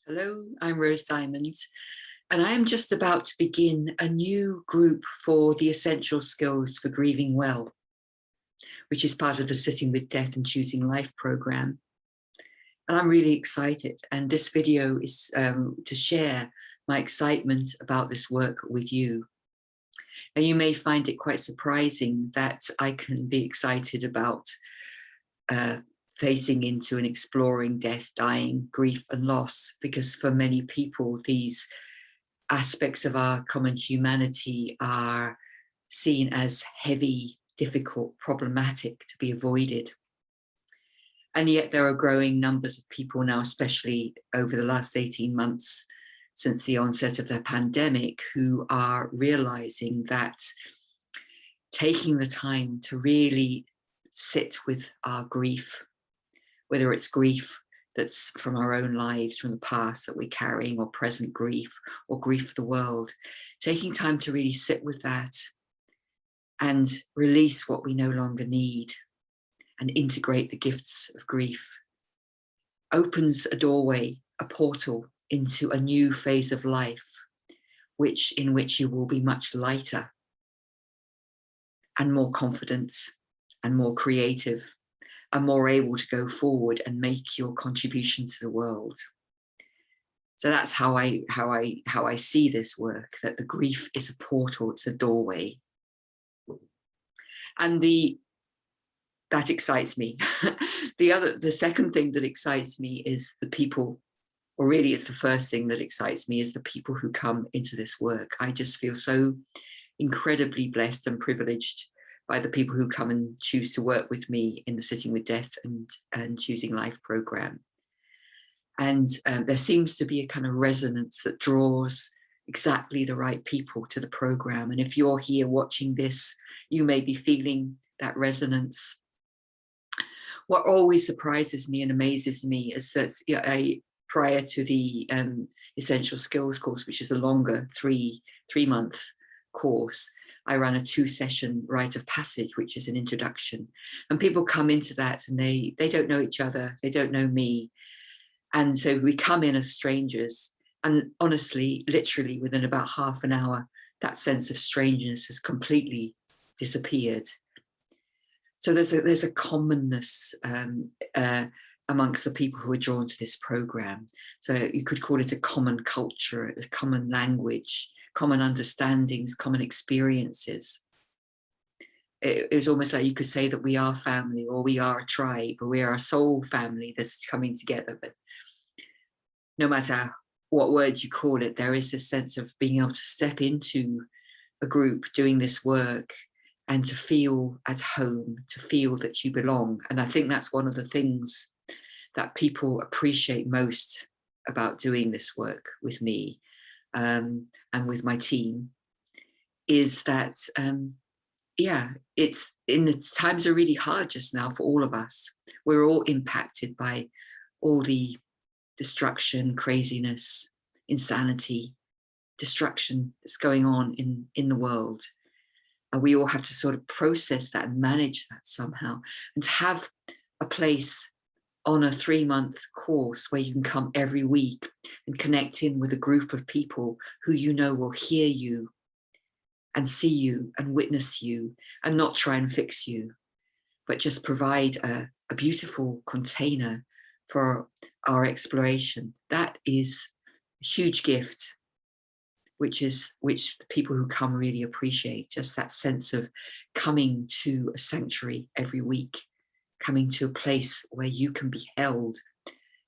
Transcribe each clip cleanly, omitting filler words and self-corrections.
Hello, I'm Rose Diamond, and I am just about to begin a new group for the Essential Skills for Grieving Well, which is part of the Sitting with Death and Choosing Life program. And I'm really excited. And this video is to share my excitement about this work with you. And you may find it quite surprising that I can be excited about facing into and exploring death, dying, grief and loss, because for many people, these aspects of our common humanity are seen as heavy, difficult, problematic to be avoided. And yet there are growing numbers of people now, especially over the last 18 months since the onset of the pandemic, who are realizing that taking the time to really sit with our grief, whether it's grief that's from our own lives, from the past that we're carrying, or present grief, or grief for the world, taking time to really sit with that and release what we no longer need and integrate the gifts of grief opens a doorway, a portal into a new phase of life, in which you will be much lighter and more confident and more creative and more able to go forward and make your contribution to the world. So that's how I see this work, that the grief is a portal, it's a doorway. And that excites me. The second thing that excites me is the people, or really it's the first thing that excites me, is the people who come into this work. I just feel so incredibly blessed and privileged by the people who come and choose to work with me in the Sitting with Death and Choosing Life program. And there seems to be a kind of resonance that draws exactly the right people to the program. And if you're here watching this, you may be feeling that resonance. What always surprises me and amazes me is that prior to the Essential Skills course, which is a longer three-month course, I ran a 2-session rite of passage, which is an introduction. And people come into that and they don't know each other, they don't know me. And so we come in as strangers. And honestly, literally within about half an hour, that sense of strangeness has completely disappeared. So there's a commonness amongst the people who are drawn to this program. So you could call it a common culture, a common language, common understandings, common experiences. It's almost like you could say that we are family, or we are a tribe, or we are a soul family that's coming together. But no matter what words you call it, there is this sense of being able to step into a group doing this work and to feel at home, to feel that you belong. And I think that's one of the things that people appreciate most about doing this work with me and with my team, is that, the times are really hard just now for all of us. We're all impacted by all the destruction, craziness, insanity, destruction that's going on in the world. And we all have to sort of process that and manage that somehow, and to have a place on a 3-month course where you can come every week and connect in with a group of people who you know will hear you and see you and witness you and not try and fix you, but just provide a beautiful container for our exploration. That is a huge gift, which people who come really appreciate, just that sense of coming to a sanctuary every week, coming to a place where you can be held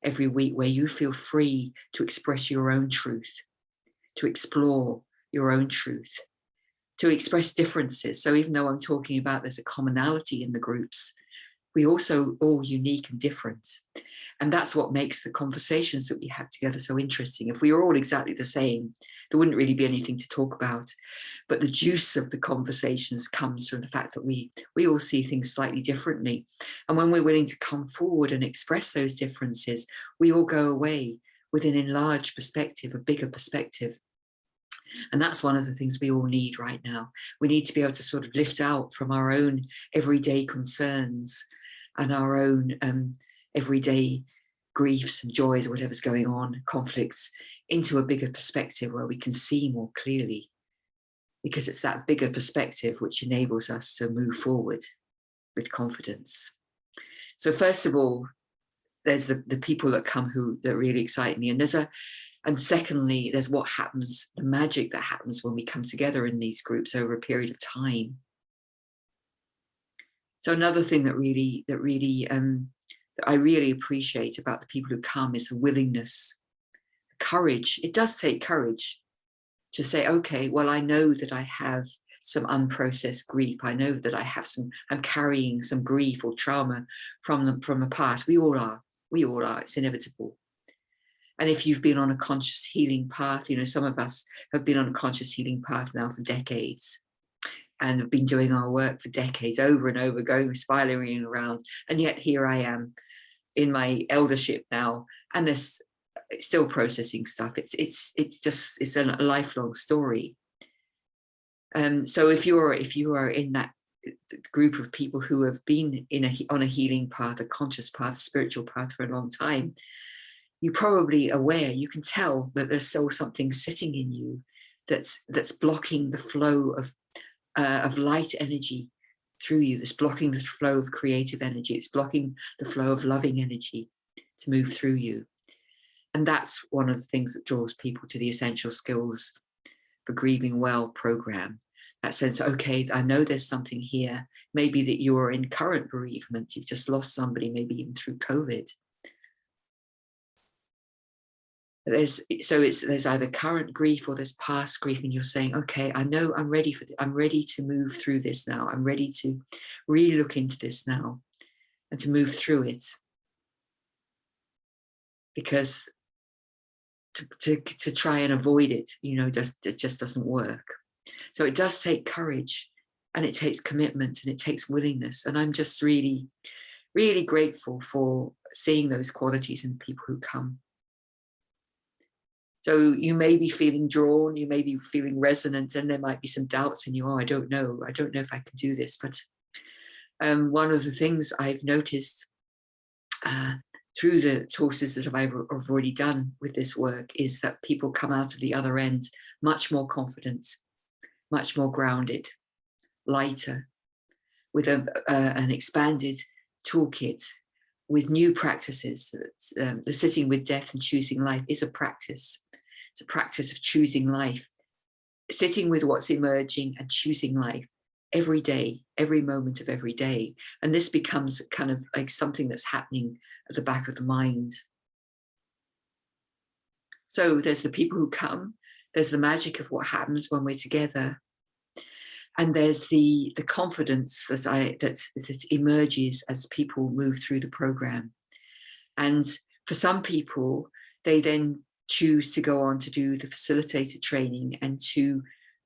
every week, where you feel free to express your own truth, to explore your own truth, to express differences. So even though I'm talking about there's a commonality in the groups, we also all unique and different. And that's what makes the conversations that we have together so interesting. If we were all exactly the same, there wouldn't really be anything to talk about. But the juice of the conversations comes from the fact that we all see things slightly differently. And when we're willing to come forward and express those differences, we all go away with an enlarged perspective, a bigger perspective. And that's one of the things we all need right now. We need to be able to sort of lift out from our own everyday concerns and our own everyday griefs and joys, or whatever's going on, conflicts, into a bigger perspective where we can see more clearly, because it's that bigger perspective which enables us to move forward with confidence. So first of all, there's the people that come that really excite me. And secondly, there's what happens, the magic that happens when we come together in these groups over a period of time. So another thing that I really appreciate about the people who come is the willingness, courage. It does take courage to say, okay, well, I know that I have some unprocessed grief. I know that I'm carrying some grief or trauma from the past. We all are. It's inevitable. And if you've been on a conscious healing path, some of us have been on a conscious healing path now for decades, and have been doing our work for decades, over and over, spiraling around. And yet here I am in my eldership now, and there's still processing stuff. It's a lifelong story. So if you are in that group of people who have been on a healing path, a conscious path, a spiritual path for a long time, you're probably aware, you can tell that there's still something sitting in you that's blocking the flow of light energy through you, that's blocking the flow of creative energy, it's blocking the flow of loving energy to move through you. And that's one of the things that draws people to the Essential Skills for Grieving Well program. That sense, okay, I know there's something here. Maybe that you are in current bereavement, you've just lost somebody, maybe even through COVID. There's either current grief or there's past grief, and you're saying, okay, I know I'm ready to move through this now. I'm ready to really look into this now and to move through it, because to try and avoid it, it just doesn't work. So it does take courage, and it takes commitment, and it takes willingness. And I'm just really, really grateful for seeing those qualities in people who come. So you may be feeling drawn, you may be feeling resonant, and there might be some doubts in you. Oh, I don't know if I can do this. But one of the things I've noticed through the courses that I've already done with this work is that people come out of the other end much more confident, much more grounded, lighter, with an expanded toolkit, with new practices. The sitting with death and choosing life is a practice. It's a practice of choosing life, sitting with what's emerging and choosing life every day, every moment of every day. And this becomes kind of like something that's happening at the back of the mind. So there's the people who come, there's the magic of what happens when we're together, and there's the confidence that emerges as people move through the program. And for some people, they then choose to go on to do the facilitator training and to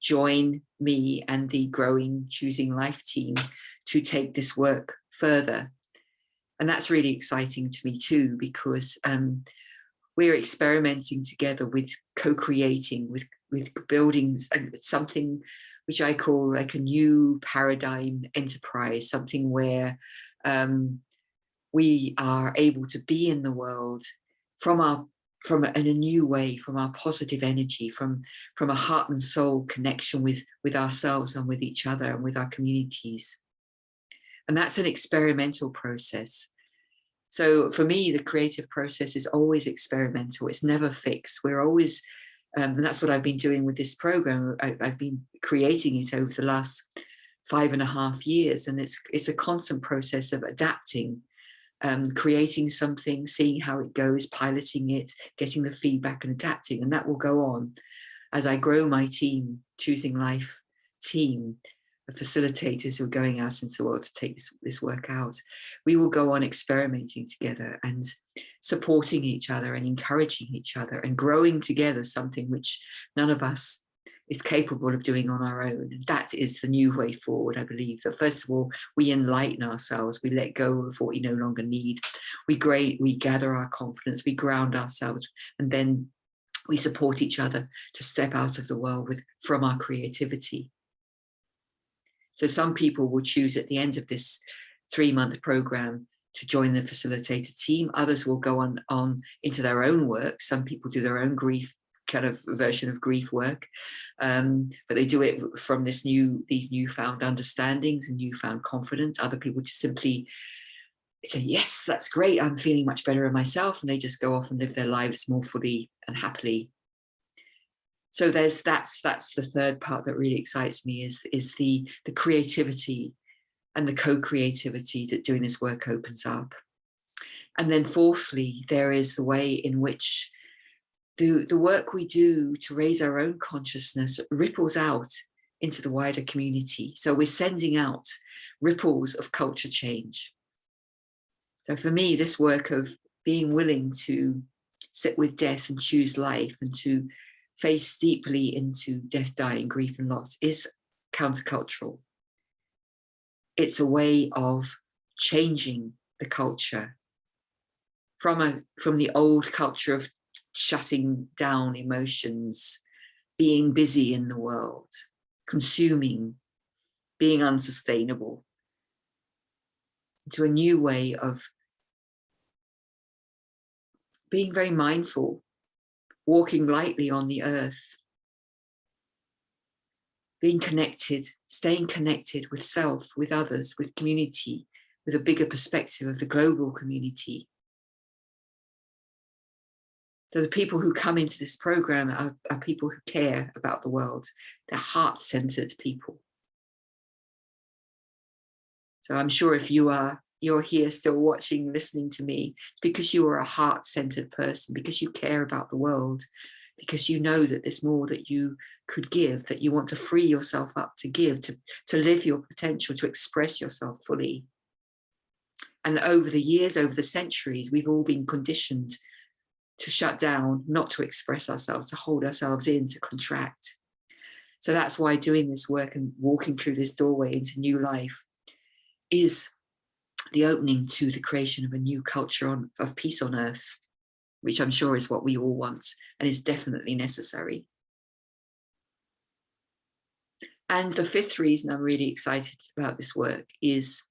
join me and the growing Choosing Life team to take this work further. And that's really exciting to me too, because we're experimenting together with co-creating, with building something which I call like a new paradigm enterprise, something where we are able to be in the world in a new way, from our positive energy, from a heart and soul connection with ourselves and with each other and with our communities. And that's an experimental process. So for me, the creative process is always experimental. It's never fixed. We're always, and that's what I've been doing with this program. I've been creating it over the last 5.5 years. And it's a constant process of adapting, creating something, seeing how it goes, piloting it, getting the feedback and adapting. And that will go on as I grow my team, Choosing Life team of facilitators who are going out into the world to take this work out. We will go on experimenting together and supporting each other and encouraging each other and growing together, something which none of us is capable of doing on our own. And that is the new way forward, I believe. That first of all, we enlighten ourselves, we let go of what we no longer need, we gather our confidence, we ground ourselves, and then we support each other to step out of the world from our creativity. So some people will choose at the end of this 3-month program to join the facilitator team. Others will go on into their own work. Some people do their own grief kind of version of grief work, but they do it from these newfound understandings and newfound confidence. Other people just simply say, yes, that's great, I'm feeling much better in myself, and they just go off and live their lives more fully and happily. So that's the third part that really excites me, is the creativity and the co-creativity that doing this work opens up. And then fourthly, there is the way in which the work we do to raise our own consciousness ripples out into the wider community. So we're sending out ripples of culture change. So for me, this work of being willing to sit with death and choose life, and to face deeply into death, dying, grief and loss, is countercultural. It's a way of changing the culture from the old culture of shutting down emotions, being busy in the world, consuming, being unsustainable, to a new way of being very mindful, walking lightly on the earth, being connected, staying connected with self, with others, with community, with a bigger perspective of the global community. So the people who come into this program are people who care about the world. They're heart-centered people. So I'm sure if you're here still watching, listening to me, it's because you are a heart-centered person, because you care about the world, because you know that there's more that you could give, that you want to free yourself up to give, to live your potential, to express yourself fully. And over the years, over the centuries, we've all been conditioned to shut down, not to express ourselves, to hold ourselves in, to contract. So that's why doing this work and walking through this doorway into new life is the opening to the creation of a new culture of peace on earth, which I'm sure is what we all want and is definitely necessary. And the fifth reason I'm really excited about this work is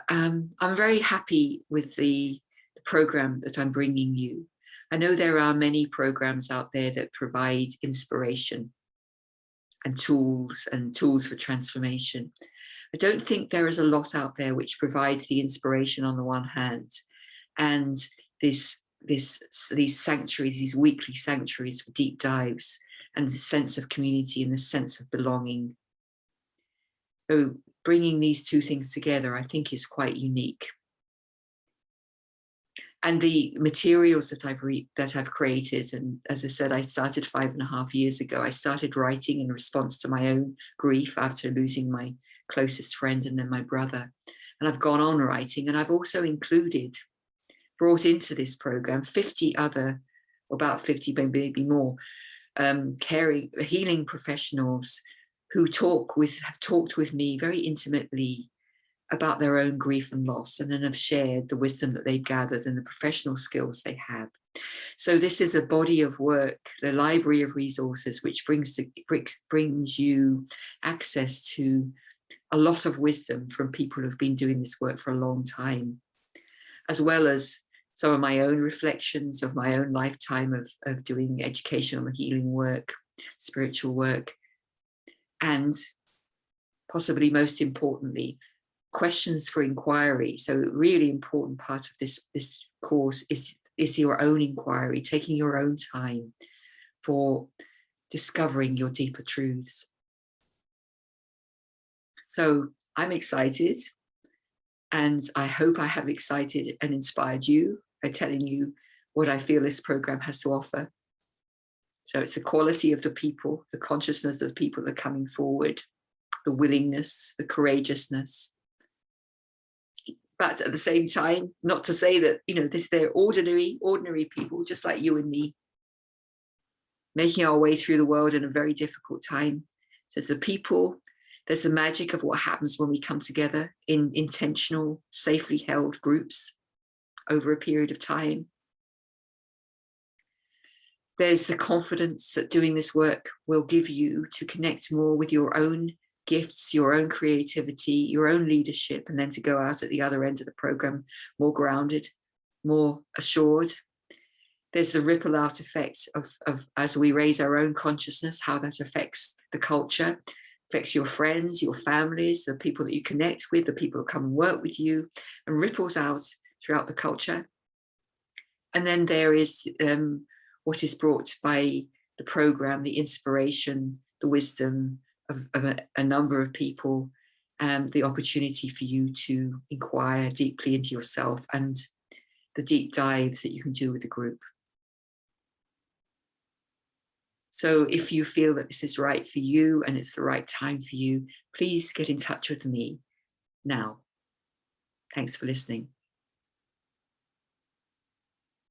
I'm very happy with the program that I'm bringing you. I know there are many programs out there that provide inspiration and tools for transformation. I don't think there is a lot out there which provides the inspiration on the one hand, and these sanctuaries, these weekly sanctuaries for deep dives, and the sense of community and the sense of belonging. So bringing these two things together, I think, is quite unique. And the materials that I've created, and as I said, I started 5.5 years ago. I started writing in response to my own grief after losing my closest friend and then my brother. And I've gone on writing, and I've also brought into this program 50 other, about 50, maybe more, healing professionals who have talked with me very intimately about their own grief and loss, and then have shared the wisdom that they've gathered and the professional skills they have. So this is a body of work, the library of resources, which brings you access to a lot of wisdom from people who've been doing this work for a long time, as well as some of my own reflections of my own lifetime of doing educational healing work, spiritual work, and possibly most importantly, questions for inquiry. So a really important part of this course is your own inquiry, taking your own time for discovering your deeper truths. So I'm excited, and I hope I have excited and inspired you by telling you what I feel this program has to offer. So it's the quality of the people, the consciousness of the people that are coming forward, the willingness, the courageousness. But at the same time, not to say that, they're ordinary people, just like you and me, making our way through the world in a very difficult time. So it's the people, there's the magic of what happens when we come together in intentional, safely held groups over a period of time. There's the confidence that doing this work will give you to connect more with your own gifts, your own creativity, your own leadership, and then to go out at the other end of the program more grounded, more assured. There's the ripple out effect of as we raise our own consciousness, how that affects the culture, affects your friends, your families, the people that you connect with, the people that come and work with you, and ripples out throughout the culture. And then there is what is brought by the program, the inspiration, the wisdom of a number of people, the opportunity for you to inquire deeply into yourself and the deep dives that you can do with the group. So if you feel that this is right for you and it's the right time for you, please get in touch with me now. Thanks for listening.